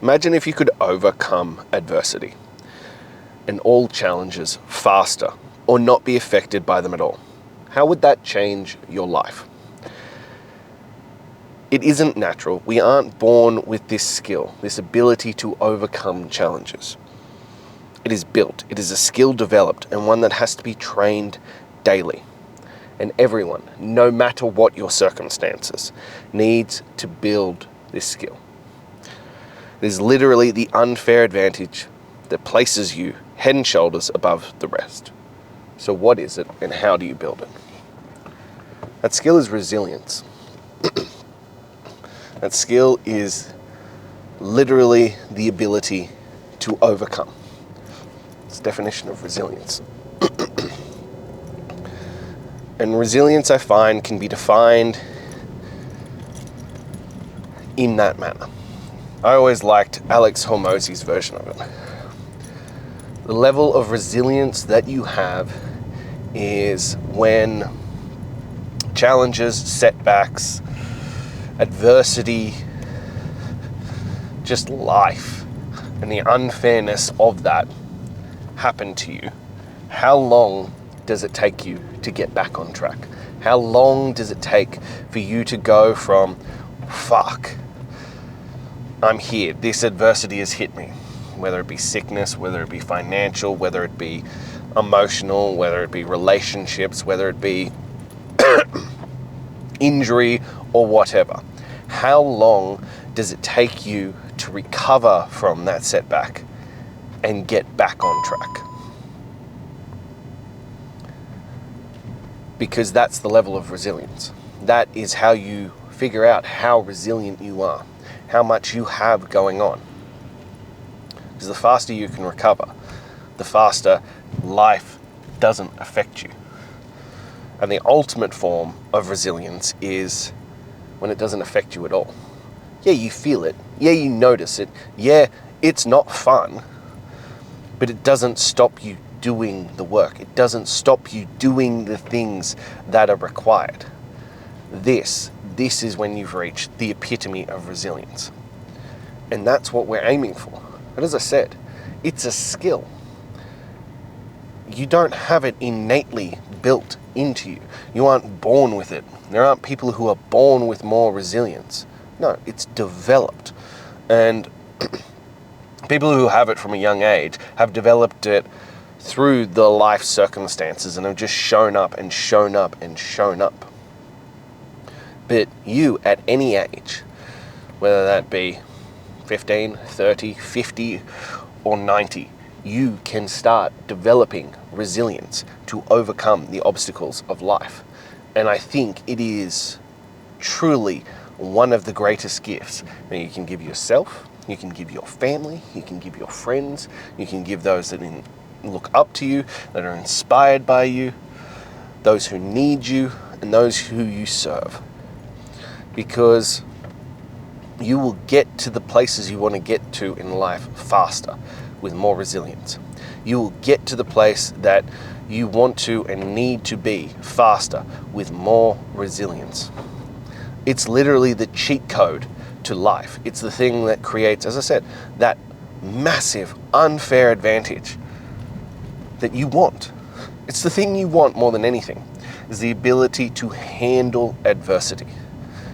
Imagine if you could overcome adversity and all challenges faster or not be affected by them at all. How would that change your life? It isn't natural. We aren't born with this skill, this ability to overcome challenges. It is built. It is a skill developed and one that has to be trained daily. And everyone, no matter what your circumstances, needs to build this skill. It is literally the unfair advantage that places you head and shoulders above the rest. So what is it and how do you build it? That skill is resilience. That skill is literally the ability to overcome. It's the definition of resilience. And resilience, I find, can be defined in that manner. I always liked Alex Hormozi's version of it. The level of resilience that you have is when challenges, setbacks, adversity, just life, and the unfairness of that happen to you. How long does it take you to get back on track? How long does it take for you to go from, fuck, I'm here, this adversity has hit me, whether it be sickness, whether it be financial, whether it be emotional, whether it be relationships, whether it be injury or whatever. How long does it take you to recover from that setback and get back on track? Because that's the level of resilience. That is how you figure out how resilient you are, how much you have going on. Because the faster you can recover, the faster life doesn't affect you. And the ultimate form of resilience is when it doesn't affect you at all. Yeah, you feel it. Yeah, you notice it. Yeah, it's not fun, but it doesn't stop you doing the work. It doesn't stop you doing the things that are required. This is when you've reached the epitome of resilience. And that's what we're aiming for. And as I said, it's a skill. You don't have it innately built into you. You aren't born with it. There aren't people who are born with more resilience. No, it's developed. And people who have it from a young age have developed it through the life circumstances and have just shown up and shown up and shown up. But you, at any age, whether that be 15, 30, 50, or 90, you can start developing resilience to overcome the obstacles of life. And I think it is truly one of the greatest gifts that you can give yourself, you can give your family, you can give your friends, you can give those that look up to you, that are inspired by you, those who need you, and those who you serve. Because you will get to the places you want to get to in life faster with more resilience. You will get to the place that you want to and need to be faster with more resilience. It's literally the cheat code to life. It's the thing that creates, as I said, that massive unfair advantage that you want. It's the thing you want more than anything, is the ability to handle adversity.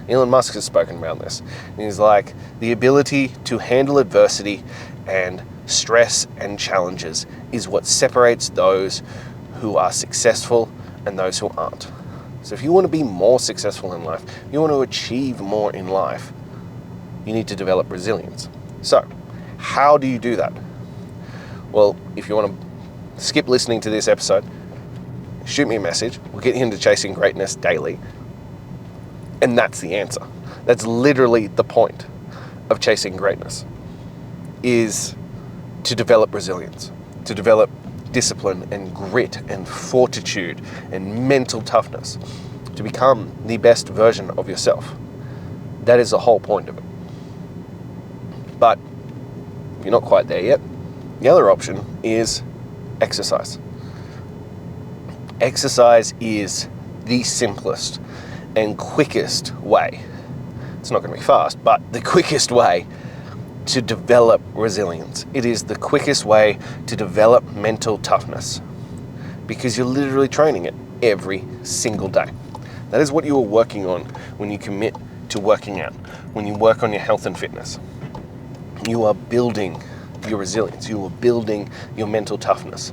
Elon Musk has spoken about this. He's like, the ability to handle adversity and stress and challenges is what separates those who are successful and those who aren't. So if you want to be more successful in life, you want to achieve more in life, you need to develop resilience. So, how do you do that? Well, if you want to skip listening to this episode, shoot me a message. We'll get you into Chasing Greatness daily. And that's the answer. That's literally the point of Chasing Greatness, is to develop resilience, to develop discipline and grit and fortitude and mental toughness, to become the best version of yourself. That is the whole point of it. But if you're not quite there yet, the other option is exercise. Exercise is the simplest and quickest way. It's not going to be fast, but the quickest way to develop resilience. It is the quickest way to develop mental toughness because you're literally training it every single day. That is what you are working on when you commit to working out, when you work on your health and fitness. You are building your resilience. You are building your mental toughness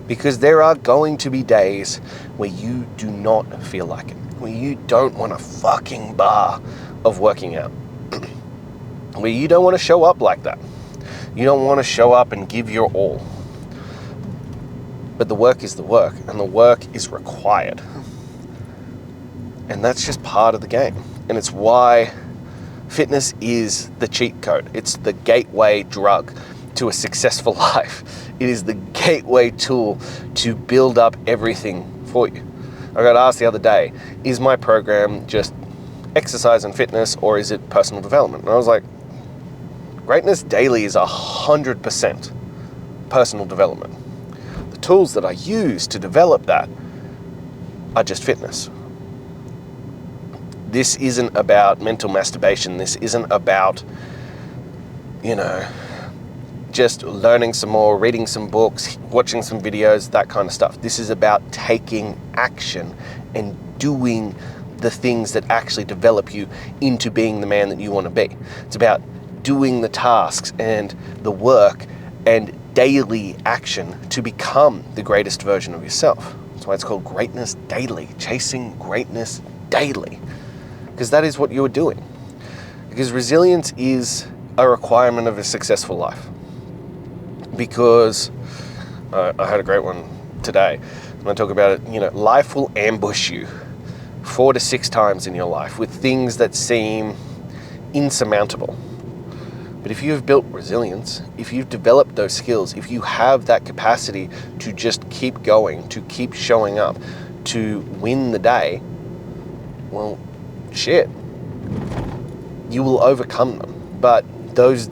because there are going to be days where you do not feel like it, where you don't want a fucking bar of working out, where you don't want to show up like that. You don't want to show up and give your all. But the work is the work, and the work is required. And that's just part of the game. And it's why fitness is the cheat code. It's the gateway drug to a successful life. It is the gateway tool to build up everything for you. I got asked the other day, is my program just exercise and fitness, or is it personal development? And I was like, Greatness Daily is 100% personal development. The tools that I use to develop that are just fitness. This isn't about mental masturbation. This isn't about, just learning some more, reading some books, watching some videos, that kind of stuff. This is about taking action and doing the things that actually develop you into being the man that you want to be. It's about doing the tasks and the work and daily action to become the greatest version of yourself. That's why it's called Greatness Daily, chasing greatness daily, because that is what you're doing. Because resilience is a requirement of a successful life. Because I had a great one today. When I talk about it, life will ambush you 4 to 6 times in your life with things that seem insurmountable. But if you've built resilience, if you've developed those skills, if you have that capacity to just keep going, to keep showing up, to win the day, well, shit, you will overcome them. But those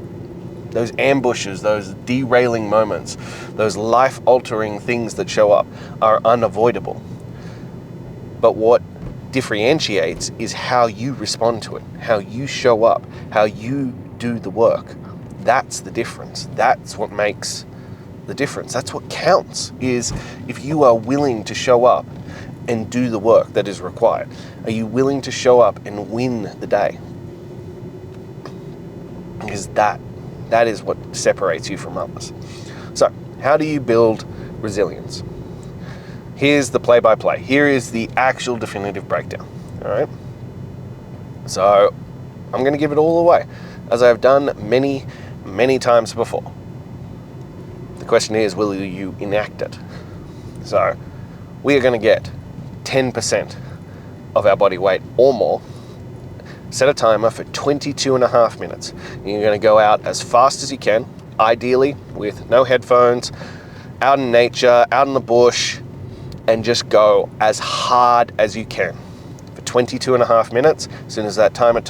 ambushes, those derailing moments, those life-altering things that show up are unavoidable. But what differentiates is how you respond to it, how you show up, how you do the work. That's the difference. That's what makes the difference. That's what counts, is if you are willing to show up and do the work that is required. Are you willing to show up and win the day? Because that is what separates you from others. So, how do you build resilience? Here's the play-by-play. Here is the actual definitive breakdown. All right? So, I'm going to give it all away, as I have done many, many times before. The question is, will you enact it? So, we are going to get 10% of our body weight or more. Set a timer for 22.5 minutes. You're going to go out as fast as you can, ideally with no headphones, out in nature, out in the bush, and just go as hard as you can for 22.5 minutes. As soon as that timer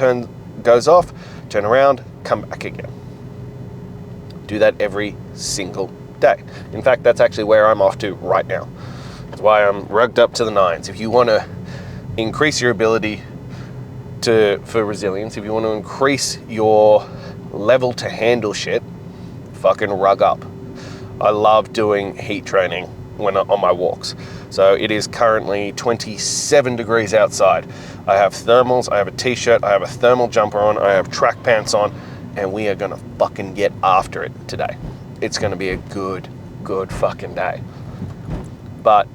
goes off, turn around, come back again. Do that every single day. In fact, that's actually where I'm off to right now. That's why I'm rugged up to the nines. If you want to increase your ability for resilience, if you want to increase your level to handle shit, fucking rug up. I love doing heat training when on my walks. So it is currently 27 degrees outside. I have thermals, I have a t-shirt, I have a thermal jumper on, I have track pants on, and we are gonna fucking get after it today. It's gonna be a good fucking day. But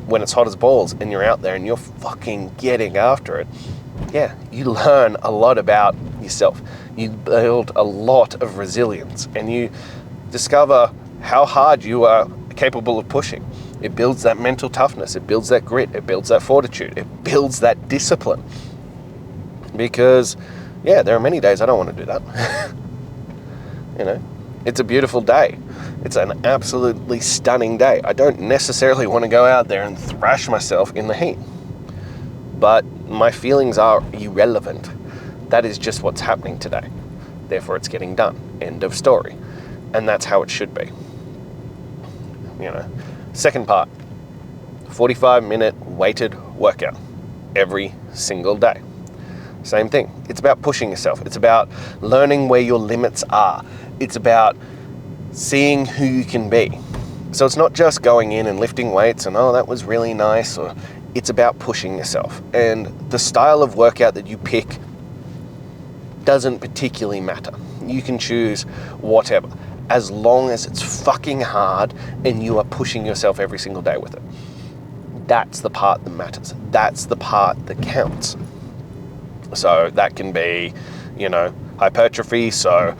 when it's hot as balls and you're out there and you're fucking getting after it, yeah, you learn a lot about yourself. You build a lot of resilience and you discover how hard you are capable of pushing. It builds that mental toughness. It builds that grit. It builds that fortitude. It builds that discipline. Because, yeah, there are many days I don't want to do that. It's a beautiful day. It's an absolutely stunning day. I don't necessarily want to go out there and thrash myself in the heat. But my feelings are irrelevant. That is just what's happening today. Therefore, it's getting done. End of story. And that's how it should be. Second part, 45-minute weighted workout every single day. Same thing. It's about pushing yourself. It's about learning where your limits are. It's about seeing who you can be. So it's not just going in and lifting weights and, oh, that was really nice, or it's about pushing yourself. And the style of workout that you pick doesn't particularly matter. You can choose whatever, as long as it's fucking hard and you are pushing yourself every single day with it. That's the part that matters. That's the part that counts. So that can be, hypertrophy, so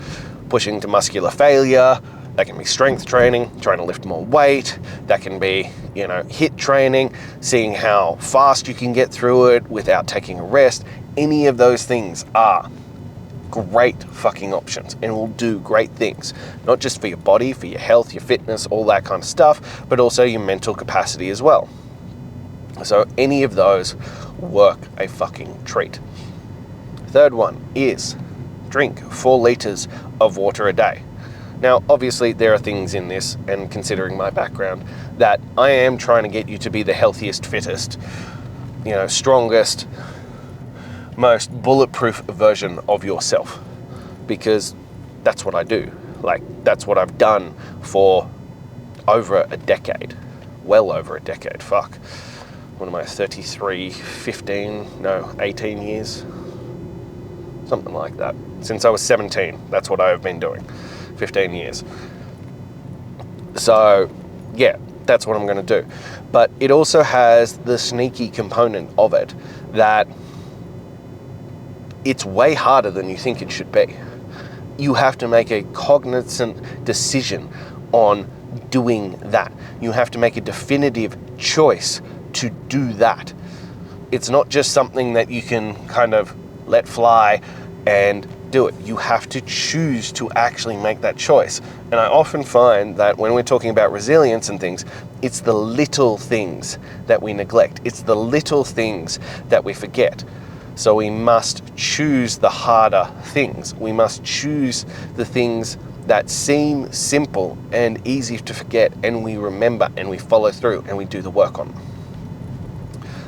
pushing to muscular failure. That can be strength training, trying to lift more weight. That can be, HIIT training, seeing how fast you can get through it without taking a rest. Any of those things are great fucking options and will do great things, not just for your body, for your health, your fitness, all that kind of stuff, but also your mental capacity as well. So any of those work a fucking treat. Third one is drink 4 liters of water a day. Now, obviously there are things in this, and considering my background, that I am trying to get you to be the healthiest, fittest, strongest, most bulletproof version of yourself, because that's what I do. That's what I've done for over a decade, well over a decade. Fuck, what am I, 33, 18 years? Something like that. Since I was 17, that's what I have been doing, 15 years. So yeah, that's what I'm gonna do. But it also has the sneaky component of it that it's way harder than you think it should be. You have to make a cognizant decision on doing that. You have to make a definitive choice to do that. It's not just something that you can kind of let fly and do it. You have to choose to actually make that choice. And I often find that when we're talking about resilience and things, it's the little things that we neglect. It's the little things that we forget. So we must choose the harder things. We must choose the things that seem simple and easy to forget, and we remember and we follow through and we do the work on them.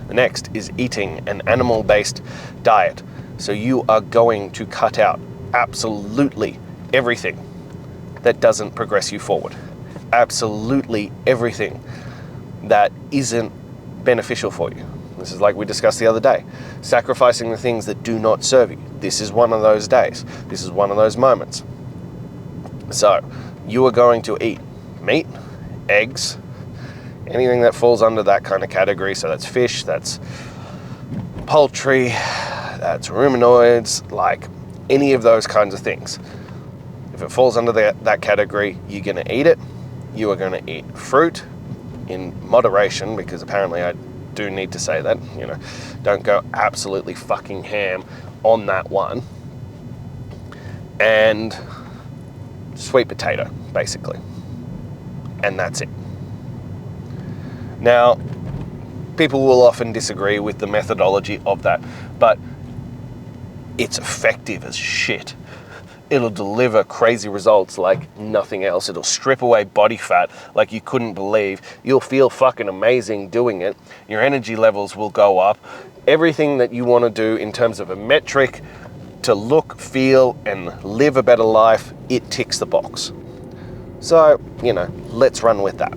The next is eating an animal-based diet. So you are going to cut out absolutely everything that doesn't progress you forward. Absolutely everything that isn't beneficial for you. This is like we discussed the other day, sacrificing the things that do not serve you. This is one of those days. This is one of those moments. So you are going to eat meat, eggs, anything that falls under that kind of category. So that's fish, that's poultry, that's ruminoids, like any of those kinds of things. If it falls under that category, you're going to eat it. You are going to eat fruit in moderation, because apparently I do need to say that, don't go absolutely fucking ham on that one. And sweet potato, basically. And that's it. Now, people will often disagree with the methodology of that, but it's effective as shit. It'll deliver crazy results like nothing else. It'll strip away body fat like you couldn't believe. You'll feel fucking amazing doing it. Your energy levels will go up. Everything that you want to do in terms of a metric to look, feel, and live a better life, it ticks the box. So, let's run with that.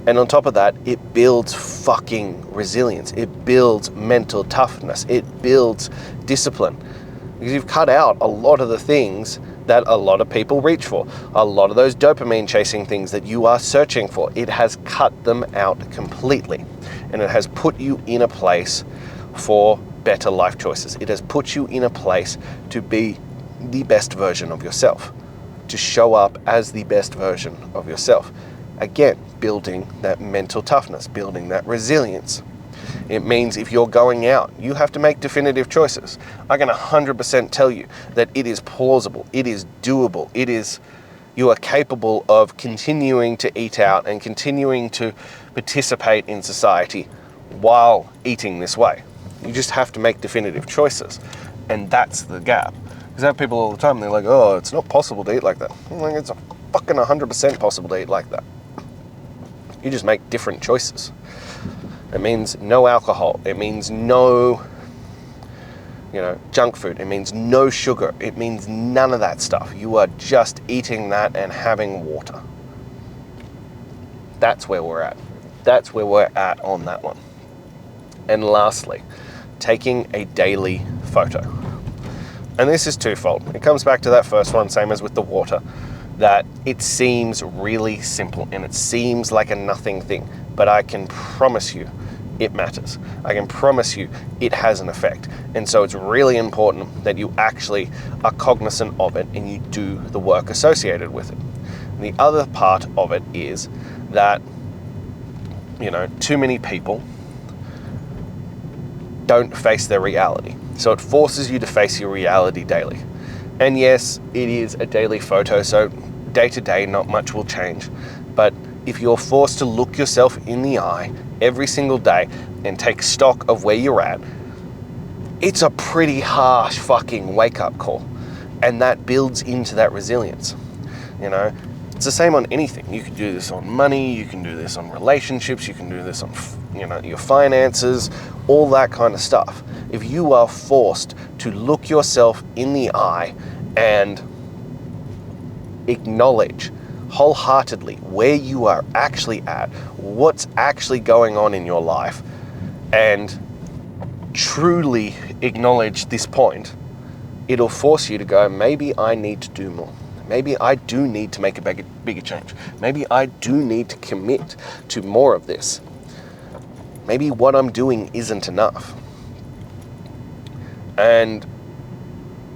And on top of that, it builds fucking resilience. It builds mental toughness. It builds discipline. Because you've cut out a lot of the things that a lot of people reach for. A lot of those dopamine chasing things that you are searching for. It has cut them out completely. And it has put you in a place for better life choices. It has put you in a place to be the best version of yourself. To show up as the best version of yourself. Again, building that mental toughness, building that resilience. It means if you're going out, you have to make definitive choices. I can 100% tell you that it is plausible, it is doable, you are capable of continuing to eat out and continuing to participate in society while eating this way. You just have to make definitive choices. And that's the gap. Because I have people all the time, they're like, oh, it's not possible to eat like that. I'm like, it's fucking 100% possible to eat like that. You just make different choices. It means no alcohol. It means no junk food. It means no sugar. It means none of that stuff. You are just eating that and having water. That's where we're at. That's where we're at on that one. And lastly, taking a daily photo. And this is twofold. It comes back to that first one, same as with the water, that it seems really simple and it seems like a nothing thing, but I can promise you it matters. I can promise you it has an effect. And so it's really important that you actually are cognizant of it and you do the work associated with it. And the other part of it is that, too many people don't face their reality. So it forces you to face your reality daily. And yes, it is a daily photo, so day to day, not much will change. But if you're forced to look yourself in the eye every single day and take stock of where you're at, it's a pretty harsh fucking wake-up call. And that builds into that resilience. It's the same on anything. You can do this on money, you can do this on relationships, you can do this on, your finances, all that kind of stuff. If you are forced to look yourself in the eye and acknowledge wholeheartedly where you are actually at, what's actually going on in your life, and truly acknowledge this point, it'll force you to go, maybe I need to do more. Maybe I do need to make a bigger change. Maybe I do need to commit to more of this. Maybe what I'm doing isn't enough. And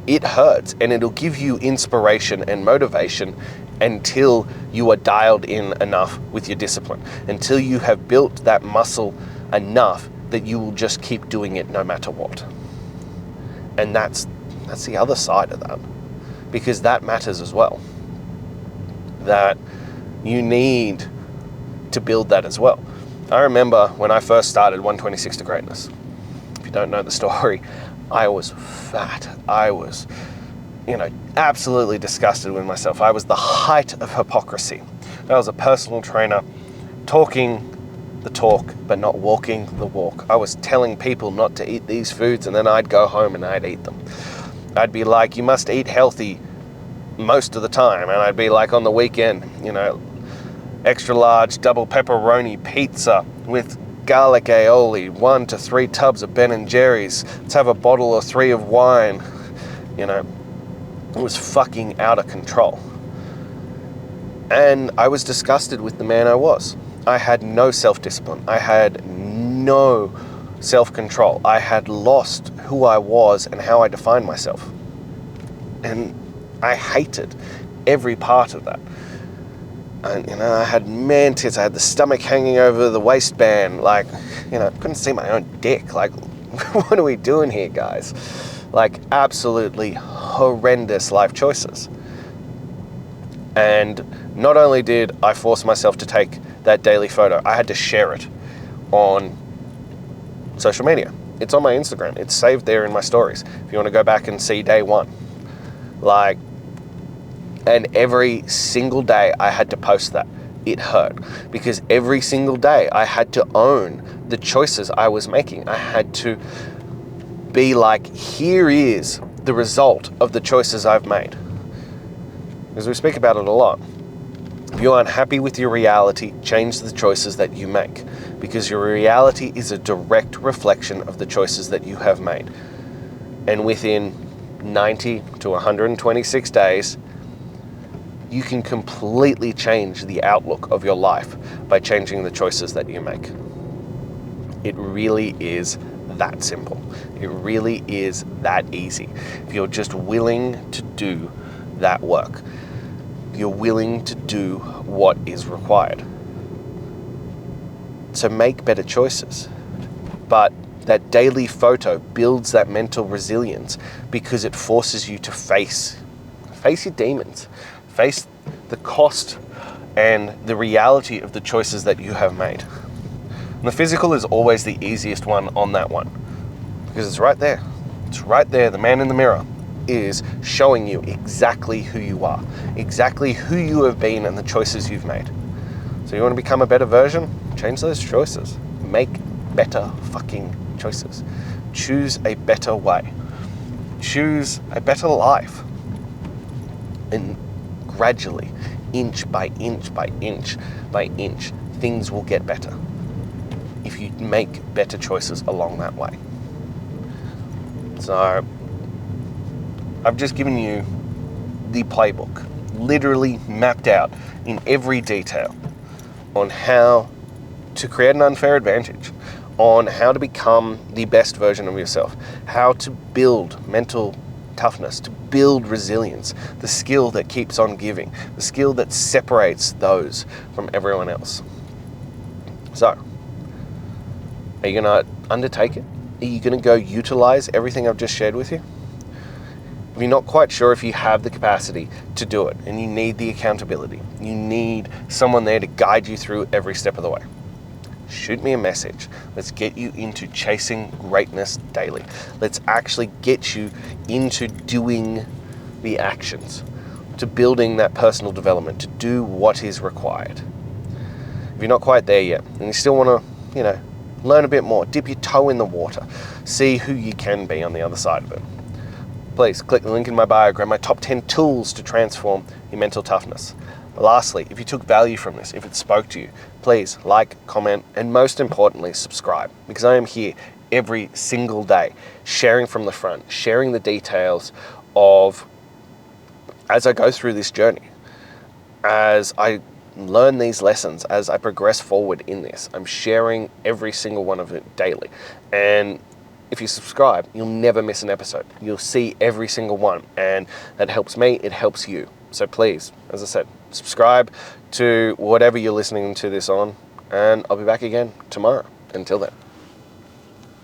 it hurts, and it'll give you inspiration and motivation until you are dialed in enough with your discipline, until you have built that muscle enough that you will just keep doing it no matter what. And that's the other side of that, because that matters as well. That you need to build that as well. I remember when I first started 126 to Greatness. If you don't know the story, I was fat. I was, absolutely disgusted with myself. I was the height of hypocrisy. I was a personal trainer, talking the talk, but not walking the walk. I was telling people not to eat these foods, and then I'd go home and I'd eat them. I'd be like, you must eat healthy most of the time. And I'd be like, on the weekend, extra large double pepperoni pizza with garlic aioli, 1 to 3 tubs of Ben & Jerry's. Let's have a bottle or 3 of wine. It was fucking out of control. And I was disgusted with the man I was. I had no self-discipline. I had no self-control. I had lost who I was and how I defined myself. And I hated every part of that. And, I had man tits. I had the stomach hanging over the waistband. I couldn't see my own dick. What are we doing here, guys? Absolutely horrendous life choices. And not only did I force myself to take that daily photo, I had to share it on social media. It's on my Instagram. It's saved there in my stories. If you want to go back and see day one. And every single day I had to post that. It hurt because every single day I had to own the choices I was making. I had to be like, here is the result of the choices I've made. Because we speak about it a lot. If you're unhappy with your reality, change the choices that you make. Because your reality is a direct reflection of the choices that you have made. And within 90 to 126 days, you can completely change the outlook of your life by changing the choices that you make. It really is that simple. It really is that easy. If you're just willing to do that work, you're willing to do what is required. So make better choices. But that daily photo builds that mental resilience because it forces you to face your demons, face the cost and the reality of the choices that you have made. And the physical is always the easiest one on that one because it's right there. It's right there. The man in the mirror is showing you exactly who you are, exactly who you have been and the choices you've made. So you want to become a better version? Change those choices. Make better fucking choices. Choose a better way. choose a better life. And gradually, inch by inch by inch by inch, things will get better if you make better choices along that way. So I've just given you the playbook, literally mapped out in every detail on how to create an unfair advantage, on how to become the best version of yourself, how to build mental toughness, to build resilience, the skill that keeps on giving, the skill that separates those from everyone else. So, are you going to undertake it? Are you going to go utilize everything I've just shared with you? If you're not quite sure if you have the capacity to do it, and you need the accountability, you need someone there to guide you through every step of the way, shoot me a message. Let's get you into chasing greatness daily. Let's actually get you into doing the actions, to building that personal development, to do what is required. If you're not quite there yet, and you still want to, learn a bit more, dip your toe in the water, see who you can be on the other side of it, please click the link in my bio, grab my top 10 tools to transform your mental toughness. Lastly, if you took value from this, if it spoke to you, please like, comment, and most importantly, subscribe, because I am here every single day, sharing from the front, sharing the details of as I go through this journey, as I learn these lessons, as I progress forward in this. I'm sharing every single one of it daily. And if you subscribe, you'll never miss an episode. You'll see every single one, and that helps me, it helps you. So please, as I said, subscribe to whatever you're listening to this on, and I'll be back again tomorrow. Until then.